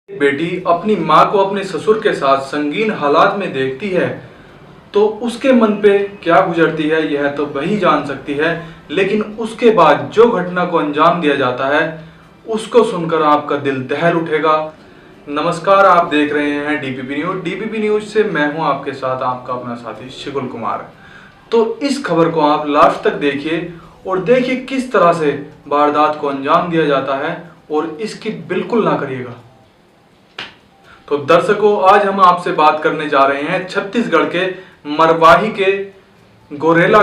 बेटी अपनी माँ को अपने ससुर के साथ संगीन हालात में देखती है तो उसके मन पे क्या गुजरती है यह तो वही जान सकती है। लेकिन उसके बाद जो घटना को अंजाम दिया जाता है उसको सुनकर आपका दिल दहल उठेगा। नमस्कार, आप देख रहे हैं डीपीपी न्यूज। डीपीपी न्यूज से मैं हूं आपके साथ आपका अपना साथी शिकुल कुमार। तो इस खबर को आप लास्ट तक देखिए और देखिए किस तरह से वारदात को अंजाम दिया जाता है और इसकी बिल्कुल ना करिएगा। तो दर्शकों, आज हम आपसे बात करने जा रहे हैं छत्तीसगढ़ के मरवाही के गोरेला,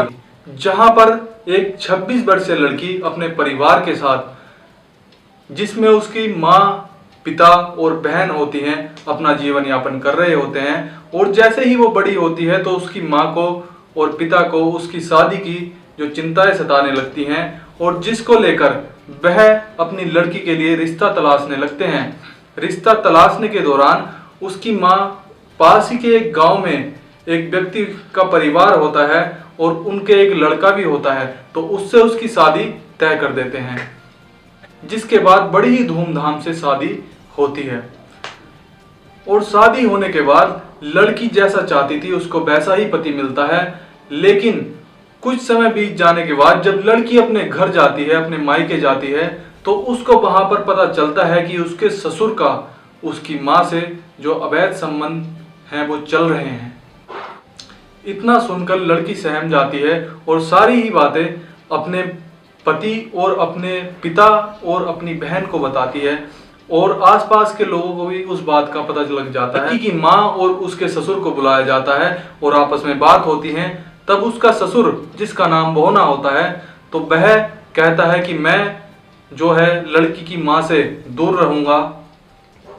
जहां पर एक 26 वर्षीय लड़की अपने परिवार के साथ, जिसमें उसकी माँ, पिता और बहन होती हैं, अपना जीवन यापन कर रहे होते हैं। और जैसे ही वो बड़ी होती है तो उसकी माँ को और पिता को उसकी शादी की जो चिंताएं सताने लगती हैं और जिसको लेकर वह अपनी लड़की के लिए रिश्ता तलाशने लगते हैं। रिश्ता तलाशने के दौरान उसकी माँ पास ही के एक गांव में एक व्यक्ति का परिवार होता है और उनके एक लड़का भी होता है, तो उससे उसकी शादी तय कर देते हैं, जिसके बाद बड़ी ही धूमधाम से शादी होती है। और शादी होने के बाद लड़की जैसा चाहती थी उसको वैसा ही पति मिलता है। लेकिन कुछ समय बीत जाने के बाद जब लड़की अपने घर जाती है, अपने मायके जाती है, तो उसको वहां पर पता चलता है कि उसके ससुर का उसकी माँ से जो अवैध संबंध हैं वो चल रहे हैं। इतना सुनकर लड़की सहम जाती है और सारी ही बातें अपने पति और अपने पिता और अपनी बहन को बताती है। और आसपास के लोगों को भी उस बात का पता लग जाता है कि माँ और उसके ससुर को बुलाया जाता है और आपस में बात होती है। तब उसका ससुर, जिसका नाम बोहना होता है, तो वह कहता है कि मैं जो है लड़की की माँ से दूर रहूंगा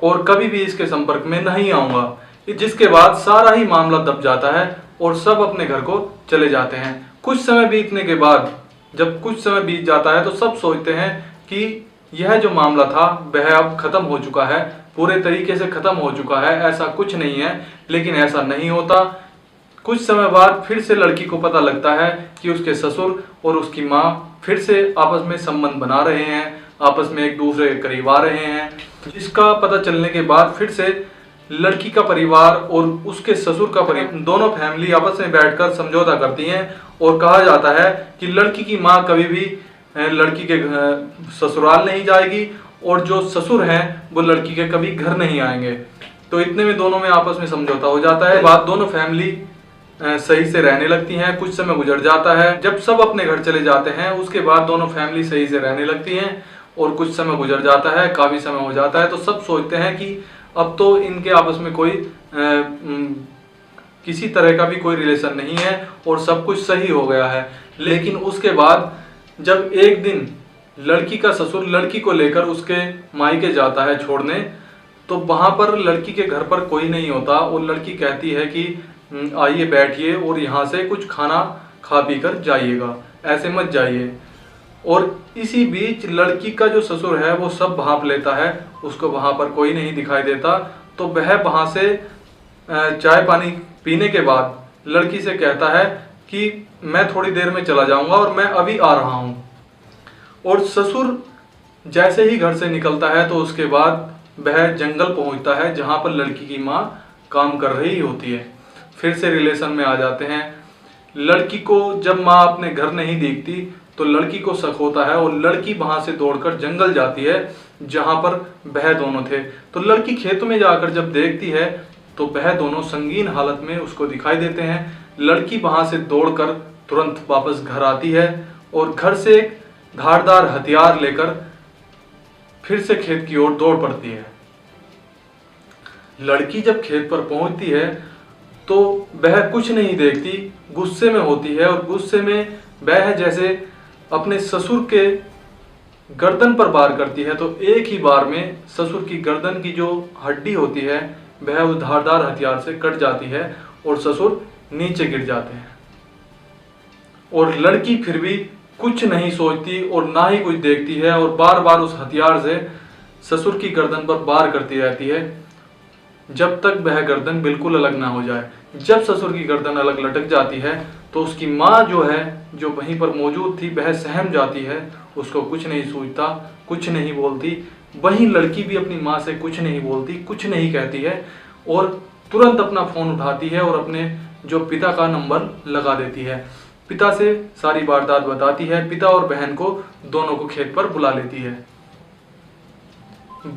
और कभी भी इसके संपर्क में नहीं आऊंगा। जिसके बाद सारा ही मामला दब जाता है और सब अपने घर को चले जाते हैं। कुछ समय बीतने के बाद, जब कुछ समय बीत जाता है, तो सब सोचते हैं कि यह जो मामला था वह अब खत्म हो चुका है, पूरे तरीके से खत्म हो चुका है, ऐसा कुछ नहीं है। लेकिन ऐसा नहीं होता। कुछ समय बाद फिर से लड़की को पता लगता है कि उसके ससुर और उसकी माँ फिर से आपस में संबंध बना रहे हैं, आपस में एक दूसरे के करीब आ रहे हैं। जिसका पता चलने के बाद फिर से लड़की का परिवार और उसके ससुर का परिवार, दोनों फैमिली आपस में बैठकर समझौता करती हैं और कहा जाता है कि लड़की की माँ कभी भी लड़की के ससुराल नहीं जाएगी और जो ससुर हैं वो लड़की के कभी घर नहीं आएंगे। तो इतने में दोनों में आपस में समझौता हो जाता है। बाद दोनों फैमिली सही से रहने लगती हैं। कुछ समय गुजर जाता है। जब सब अपने घर चले जाते हैं उसके बाद दोनों फैमिली सही से रहने लगती हैं और कुछ समय गुजर जाता है, काफी समय हो जाता है। तो सब सोचते हैं कि अब तो इनके आपस में कोई किसी तरह का भी कोई रिलेशन नहीं है और सब कुछ सही हो गया है। लेकिन उसके बाद जब एक दिन लड़की का ससुर लड़की को लेकर उसके मायके जाता है छोड़ने, तो वहां पर लड़की के घर पर कोई नहीं होता और लड़की कहती है कि आइए बैठिए और यहाँ से कुछ खाना खा पी कर जाइएगा, ऐसे मत जाइए। और इसी बीच लड़की का जो ससुर है वो सब भांप लेता है, उसको वहाँ पर कोई नहीं दिखाई देता। तो वह वहाँ से चाय पानी पीने के बाद लड़की से कहता है कि मैं थोड़ी देर में चला जाऊंगा और मैं अभी आ रहा हूँ। और ससुर जैसे ही घर से निकलता है तो उसके बाद वह जंगल पहुँचता है जहाँ पर लड़की की माँ काम कर रही होती है। फिर से रिलेशन में आ जाते हैं। लड़की को जब माँ अपने घर नहीं देखती तो लड़की को शक होता है और लड़की वहां से दौड़कर जंगल जाती है जहां पर वह दोनों थे। तो लड़की खेत में जाकर जब देखती है तो वह दोनों संगीन हालत में उसको दिखाई देते हैं। लड़की वहां से दौड़कर तुरंत वापस घर आती है और घर से एक धारदार हथियार लेकर फिर से खेत की ओर दौड़ पड़ती है। लड़की जब खेत पर पहुंचती है तो वह कुछ नहीं देखती, गुस्से में होती है और गुस्से में वह जैसे अपने ससुर के गर्दन पर वार करती है। तो एक ही बार में ससुर की गर्दन की जो हड्डी होती है वह उस धारदार हथियार से कट जाती है और ससुर नीचे गिर जाते हैं। और लड़की फिर भी कुछ नहीं सोचती और ना ही कुछ देखती है और बार बार उस हथियार से ससुर की गर्दन पर वार करती रहती है जब तक वह गर्दन बिल्कुल अलग ना हो जाए। जब ससुर की गर्दन अलग लटक जाती है तो उसकी माँ जो है, जो वहीं पर मौजूद थी, वह सहम जाती है। उसको कुछ नहीं सूझता, कुछ नहीं बोलती। वहीं लड़की भी अपनी माँ से कुछ नहीं बोलती, कुछ नहीं कहती है और तुरंत अपना फ़ोन उठाती है और अपने जो पिता का नंबर लगा देती है। पिता से सारी वारदात बताती है, पिता और बहन को दोनों को खेत पर बुला लेती है।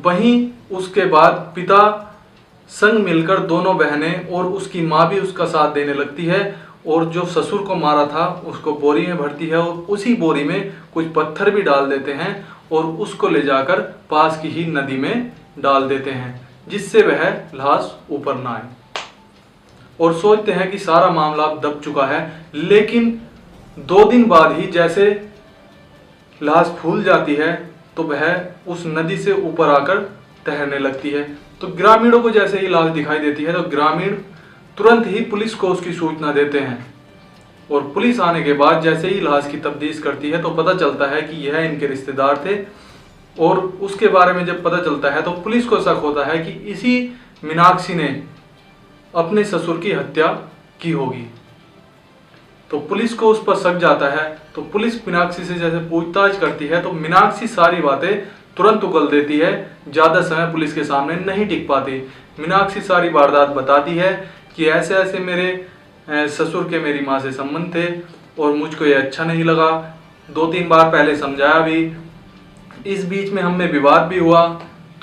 वहीं उसके बाद पिता संग मिलकर दोनों बहनें और उसकी माँ भी उसका साथ देने लगती है और जो ससुर को मारा था उसको बोरी में भरती है और उसी बोरी में कुछ पत्थर भी डाल देते हैं और उसको ले जाकर पास की ही नदी में डाल देते हैं, जिससे वह लाश ऊपर ना आए। और सोचते हैं कि सारा मामला अब दब चुका है, लेकिन 2 दिन बाद ही जैसे लाश फूल जाती है तो वह उस नदी से ऊपर आकर तैरने लगती है। तो ग्रामीणों को जैसे ही लाश दिखाई देती है तो ग्रामीण तुरंत ही पुलिस को उसकी सूचना देते हैं और पुलिस आने के बाद जैसे ही लाश की तफ्तीश करती है तो पता चलता है कि यह इनके रिश्तेदार थे। और उसके बारे में जब पता चलता है तो पुलिस को शक होता है कि इसी मीनाक्षी ने अपने ससुर की हत्या की होगी। तो पुलिस को उस पर शक जाता है। तो पुलिस मीनाक्षी से जैसे पूछताछ करती है तो मीनाक्षी सारी बातें तुरंत उगल देती है, ज़्यादा समय पुलिस के सामने नहीं टिक पाती। मीनाक्षी सारी वारदात बताती है कि ऐसे ऐसे मेरे ससुर के मेरी माँ से संबंध थे और मुझको ये अच्छा नहीं लगा, 2-3 बार पहले समझाया भी, इस बीच में हम में विवाद भी हुआ।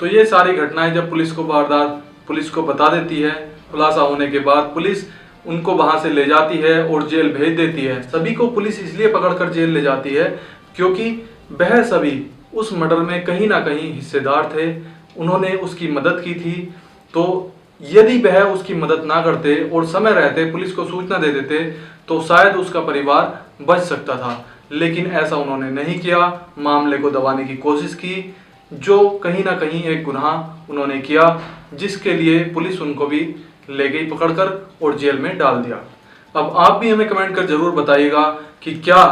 तो ये सारी घटनाएं जब पुलिस को बता देती है, खुलासा होने के बाद पुलिस उनको वहां से ले जाती है और जेल भेज देती है। सभी को पुलिस इसलिए पकड़कर जेल ले जाती है क्योंकि वह सभी उस मर्डर में कहीं ना कहीं हिस्सेदार थे, उन्होंने उसकी मदद की थी। तो यदि वह उसकी मदद ना करते और समय रहते पुलिस को सूचना दे देते तो शायद उसका परिवार बच सकता था, लेकिन ऐसा उन्होंने नहीं किया, मामले को दबाने की कोशिश की, जो कहीं ना कहीं एक गुनाह उन्होंने किया, जिसके लिए पुलिस उनको भी ले गई पकड़कर और जेल में डाल दिया। अब आप भी हमें कमेंट कर जरूर बताइएगा कि क्या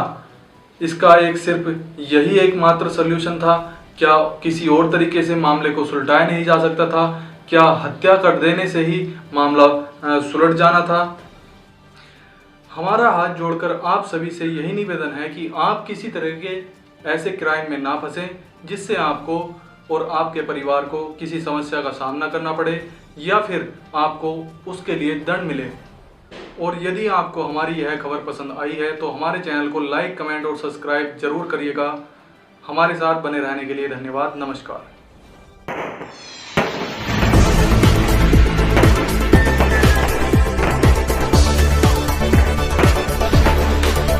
इसका सिर्फ यही एकमात्र सल्यूशन था, क्या किसी और तरीके से मामले को सुलझाया नहीं जा सकता था, क्या हत्या कर देने से ही मामला सुलझ जाना था। हमारा हाथ जोड़कर आप सभी से यही निवेदन है कि आप किसी तरह के ऐसे क्राइम में ना फंसें जिससे आपको और आपके परिवार को किसी समस्या का सामना करना पड़े या फिर आपको उसके लिए दंड मिले। और यदि आपको हमारी यह खबर पसंद आई है तो हमारे चैनल को लाइक, कमेंट और सब्सक्राइब जरूर करिएगा। हमारे साथ बने रहने के लिए धन्यवाद। नमस्कार।